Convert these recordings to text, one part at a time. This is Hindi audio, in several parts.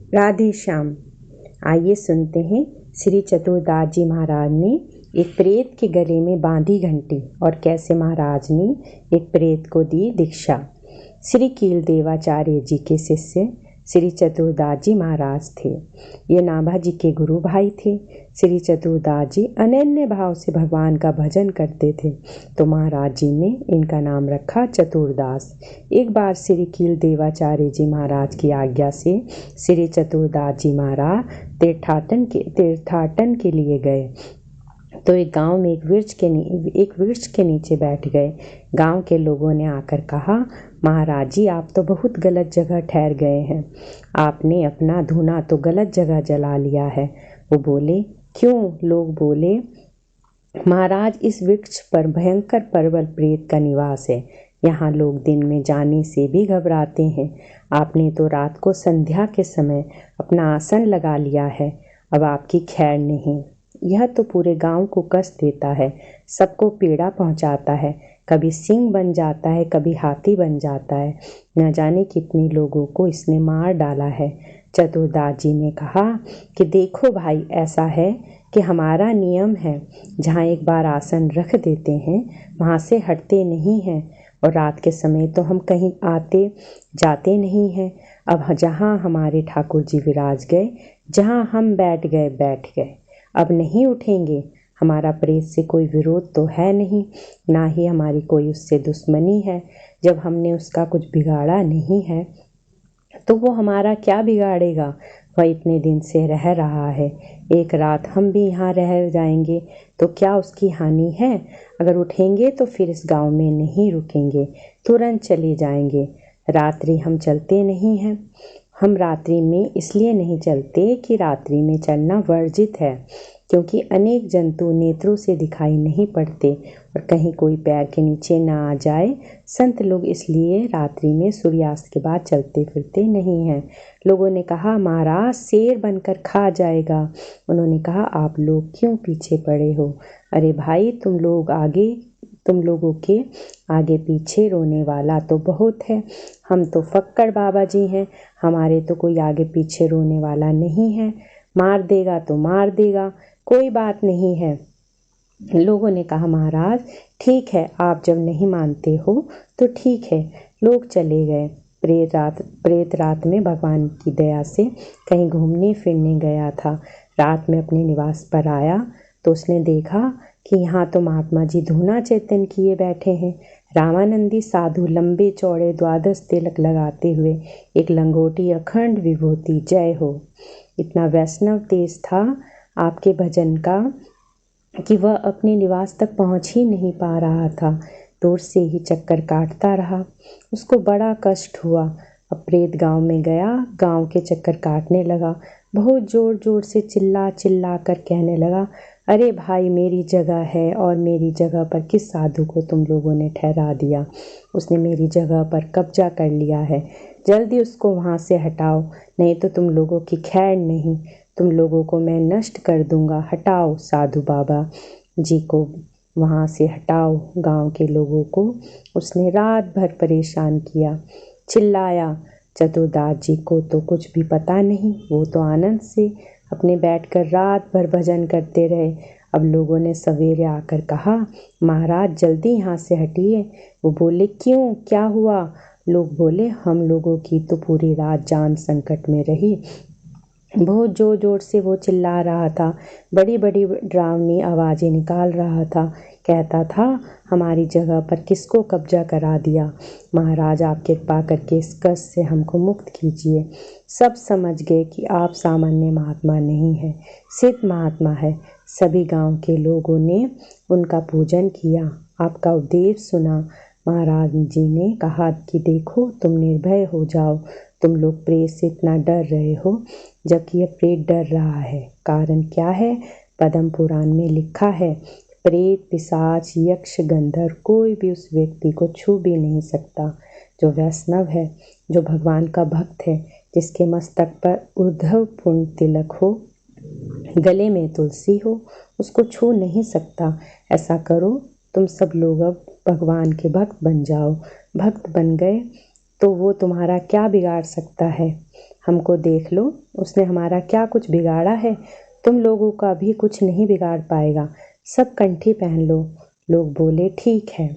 राधे श्याम। आइए सुनते हैं श्री चतुरदास जी महाराज ने एक प्रेत के गले में बांधी घंटी और कैसे महाराज ने एक प्रेत को दी दीक्षा। श्री कील देवाचार्य जी के शिष्य श्री चतुरदास जी महाराज थे। ये नाभा जी के गुरु भाई थे। श्री चतुरदास जी अनन्य भाव से भगवान का भजन करते थे, तो महाराज जी ने इनका नाम रखा चतुरदास। एक बार श्री कील देवाचार्य जी महाराज की आज्ञा से श्री चतुरदास जी महाराज तीर्थाटन के लिए गए, तो एक गांव में एक वृक्ष के नीचे बैठ गए। गांव के लोगों ने आकर कहा, महाराज जी आप तो बहुत गलत जगह ठहर गए हैं, आपने अपना धूना तो गलत जगह जला लिया है। वो बोले, क्यों? लोग बोले, महाराज इस वृक्ष पर भयंकर परवल प्रेत का निवास है, यहाँ लोग दिन में जाने से भी घबराते हैं। आपने तो रात को संध्या के समय अपना आसन लगा लिया है, अब आपकी खैर नहीं। यह तो पूरे गांव को कष्ट देता है, सबको पीड़ा पहुंचाता है, कभी सिंह बन जाता है, कभी हाथी बन जाता है, न जाने कितने लोगों को इसने मार डाला है। चतुरदास जी ने कहा कि देखो भाई, ऐसा है कि हमारा नियम है, जहाँ एक बार आसन रख देते हैं वहाँ से हटते नहीं हैं, और रात के समय तो हम कहीं आते जाते नहीं हैं। अब जहाँ हमारे ठाकुर जी विराज गए, जहाँ हम बैठ गए, अब नहीं उठेंगे। हमारा प्रेत से कोई विरोध तो है नहीं, ना ही हमारी कोई उससे दुश्मनी है। जब हमने उसका कुछ बिगाड़ा नहीं है तो वो हमारा क्या बिगाड़ेगा? वह इतने दिन से रह रहा है, एक रात हम भी यहाँ रह जाएंगे तो क्या उसकी हानि है? अगर उठेंगे तो फिर इस गांव में नहीं रुकेंगे, तुरंत चले जाएंगे। रात्रि हम चलते नहीं हैं। हम रात्रि में इसलिए नहीं चलते कि रात्रि में चलना वर्जित है, क्योंकि अनेक जंतु नेत्रों से दिखाई नहीं पड़ते और कहीं कोई पैर के नीचे ना आ जाए। संत लोग इसलिए रात्रि में सूर्यास्त के बाद चलते फिरते नहीं हैं। लोगों ने कहा, महाराज शेर बनकर खा जाएगा। उन्होंने कहा, आप लोग क्यों पीछे पड़े हो? अरे भाई, तुम लोगों के आगे पीछे रोने वाला तो बहुत है। हम तो फक्कड़ बाबा जी हैं, हमारे तो कोई आगे पीछे रोने वाला नहीं है। मार देगा तो मार देगा, कोई बात नहीं है। लोगों ने कहा, महाराज ठीक है, आप जब नहीं मानते हो तो ठीक है। लोग चले गए। प्रेत रात में भगवान की दया से कहीं घूमने फिरने गया था। रात में अपने निवास पर आया तो उसने देखा कि यहाँ तो महात्मा जी धूना चेतन किए बैठे हैं। रामानंदी साधु लंबे चौड़े 12 तिलक लगाते हुए एक लंगोटी अखंड विभूति जय हो। इतना वैष्णव तेज था आपके भजन का कि वह अपने निवास तक पहुँच ही नहीं पा रहा था, दूर से ही चक्कर काटता रहा। उसको बड़ा कष्ट हुआ। अब प्रेत गांव में गया, गांव के चक्कर काटने लगा, बहुत जोर जोर से चिल्ला चिल्ला कर कहने लगा, अरे भाई मेरी जगह है और मेरी जगह पर किस साधु को तुम लोगों ने ठहरा दिया? उसने मेरी जगह पर कब्जा कर लिया है, जल्दी उसको वहाँ से हटाओ, नहीं तो तुम लोगों की खैर नहीं, तुम लोगों को मैं नष्ट कर दूंगा। हटाओ साधु बाबा जी को वहाँ से हटाओ। गांव के लोगों को उसने रात भर परेशान किया, चिल्लाया। चतुरदास जी को तो कुछ भी पता नहीं, वो तो आनंद से अपने बैठकर रात भर भजन करते रहे। अब लोगों ने सवेरे आकर कहा, महाराज जल्दी यहाँ से हटिए। वो बोले, क्यों, क्या हुआ? लोग बोले, हम लोगों की तो पूरी रात जान संकट में रही। बहुत जोर जोर से वो चिल्ला रहा था, बड़ी बड़ी डरावनी आवाज़ें निकाल रहा था, कहता था, हमारी जगह पर किसको कब्जा करा दिया? महाराज आप कृपा करके इस कष्ट से हमको मुक्त कीजिए। सब समझ गए कि आप सामान्य महात्मा नहीं हैं, सिद्ध महात्मा है। सभी गांव के लोगों ने उनका पूजन किया, आपका उपदेश सुना। महाराज जी ने कहा कि देखो, तुम निर्भय हो जाओ, तुम लोग प्रेत से इतना डर रहे हो जबकि यह प्रेत डर रहा है। कारण क्या है? पद्म पुराण में लिखा है, प्रेत पिशाच यक्ष गंधर्व कोई भी उस व्यक्ति को छू भी नहीं सकता जो वैष्णव है, जो भगवान का भक्त है, जिसके मस्तक पर उद्धव पुण्य तिलक हो, गले में तुलसी हो, उसको छू नहीं सकता। ऐसा करो, तुम सब लोग अब भगवान के भक्त बन जाओ। भक्त बन गए तो वो तुम्हारा क्या बिगाड़ सकता है? हमको देख लो, उसने हमारा क्या कुछ बिगाड़ा है? तुम लोगों का भी कुछ नहीं बिगाड़ पाएगा, सब कंठी पहन लो। लोग बोले, ठीक है।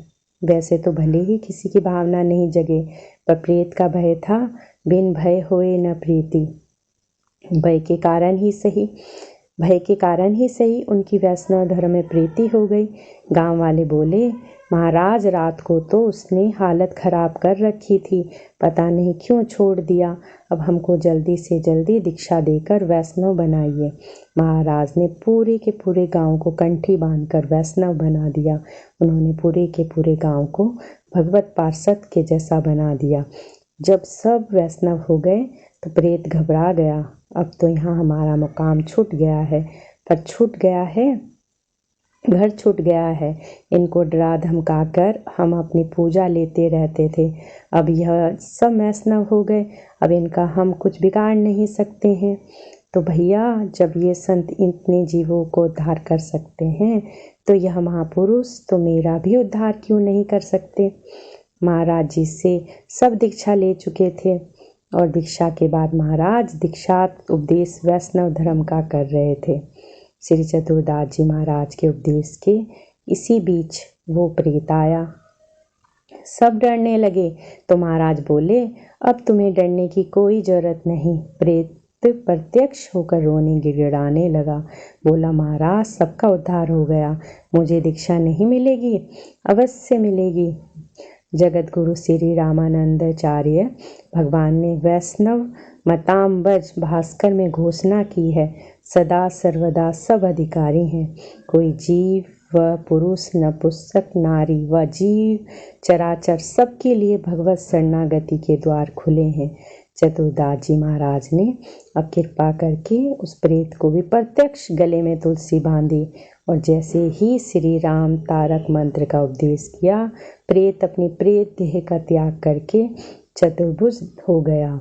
वैसे तो भले ही किसी की भावना नहीं जगे, पर प्रेत का भय था, बिन भय होए न प्रीति। भय के कारण ही सही उनकी वैष्णव धर्म में प्रीति हो गई। गांव वाले बोले, महाराज रात को तो उसने हालत खराब कर रखी थी, पता नहीं क्यों छोड़ दिया। अब हमको जल्दी से जल्दी दीक्षा देकर वैष्णव बनाइए। महाराज ने पूरे के पूरे गांव को कंठी बांधकर वैष्णव बना दिया। उन्होंने पूरे के पूरे गांव को भगवत पार्षद के जैसा बना दिया। जब सब वैष्णव हो गए तो प्रेत घबरा गया। अब तो यहाँ हमारा मुकाम छूट गया है, पर छूट गया है, घर छूट गया है। इनको डरा धमका कर हम अपनी पूजा लेते रहते थे। अब यह सब वैष्णव हो गए, अब इनका हम कुछ बिगाड़ नहीं सकते हैं। तो भैया, जब ये संत इतने जीवों को उद्धार कर सकते हैं, तो यह महापुरुष तो मेरा भी उद्धार क्यों नहीं कर सकते? महाराज जी से सब दीक्षा ले चुके थे और दीक्षा के बाद महाराज दीक्षात उपदेश वैष्णव धर्म का कर रहे थे। श्री चतुरदास जी महाराज के उपदेश के इसी बीच वो प्रेत आया। सब डरने लगे तो महाराज बोले, अब तुम्हें डरने की कोई जरूरत नहीं। प्रेत प्रत्यक्ष होकर रोने गिड़गिड़ाने लगा। बोला, महाराज सबका उद्धार हो गया, मुझे दीक्षा नहीं मिलेगी? अवश्य मिलेगी। जगत गुरु श्री रामानंदाचार्य भगवान ने वैष्णव मताम्बज भास्कर में घोषणा की है, सदा सर्वदा सब अधिकारी हैं। कोई जीव व पुरुष, नपुंसक नारी व जीव चराचर सबके लिए भगवत शरणागति के द्वार खुले हैं। चतुरदास जी महाराज ने अब कृपा करके उस प्रेत को भी प्रत्यक्ष गले में तुलसी बांधी और जैसे ही श्री राम तारक मंत्र का उपदेश किया, प्रेत अपनी प्रेत देह का त्याग करके चतुर्भुज हो गया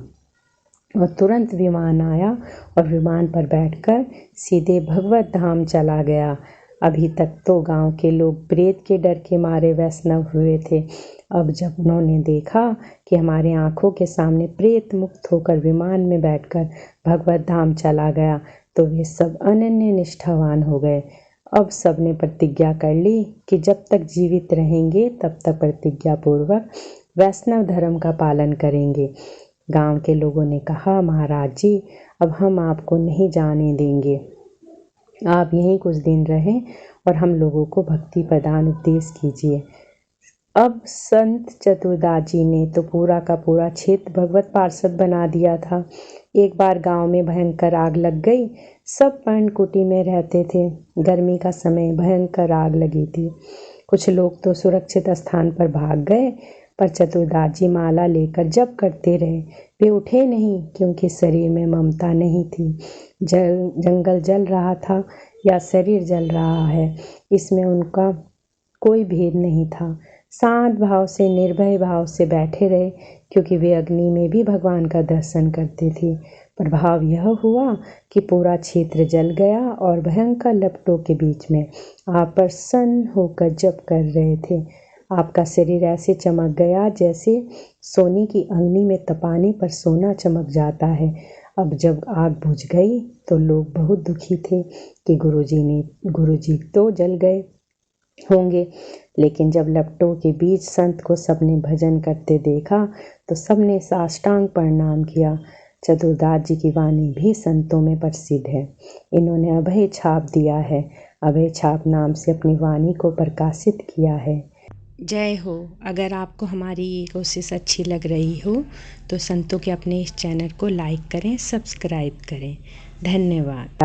और तुरंत विमान आया और विमान पर बैठकर सीधे भगवत धाम चला गया। अभी तक तो गांव के लोग प्रेत के डर के मारे वैष्णव हुए थे। अब जब उन्होंने देखा कि हमारे आंखों के सामने प्रेत मुक्त होकर विमान में बैठकर भगवत धाम चला गया, तो वे सब अनन्य निष्ठावान हो गए। अब सब ने प्रतिज्ञा कर ली कि जब तक जीवित रहेंगे तब तक प्रतिज्ञा पूर्वक वैष्णव धर्म का पालन करेंगे। गांव के लोगों ने कहा, महाराज जी, अब हम आपको नहीं जाने देंगे, आप यहीं कुछ दिन रहें और हम लोगों को भक्ति प्रदान उपदेश कीजिए। अब संत चतुरदास जी ने तो पूरा का पूरा क्षेत्र भगवत पार्षद बना दिया था। एक बार गांव में भयंकर आग लग गई। सब पर्णकुटी में रहते थे। गर्मी का समय, भयंकर आग लगी थी। कुछ लोग तो सुरक्षित स्थान पर भाग गए, पर चतुरदास जी माला लेकर जप करते रहे। वे उठे नहीं, क्योंकि शरीर में ममता नहीं थी। जंगल जल रहा था या शरीर जल रहा है, इसमें उनका कोई भेद नहीं था। शांत भाव से, निर्भय भाव से बैठे रहे, क्योंकि वे अग्नि में भी भगवान का दर्शन करते थे। प्रभाव यह हुआ कि पूरा क्षेत्र जल गया और भयंकर लपटों के बीच में आप प्रसन्न होकर जप कर रहे थे। आपका शरीर ऐसे चमक गया जैसे सोने की अग्नि में तपाने पर सोना चमक जाता है। अब जब आग बुझ गई तो लोग बहुत दुखी थे कि गुरुजी तो जल गए होंगे, लेकिन जब लपटों के बीच संत को सबने भजन करते देखा तो सबने साष्टांग प्रणाम किया। चतुरदास जी की वाणी भी संतों में प्रसिद्ध है। इन्होंने अभय छाप दिया है, अभय छाप नाम से अपनी वाणी को प्रकाशित किया है। जय हो। अगर आपको हमारी ये कोशिश अच्छी लग रही हो तो संतों के अपने इस चैनल को लाइक करें, सब्सक्राइब करें। धन्यवाद।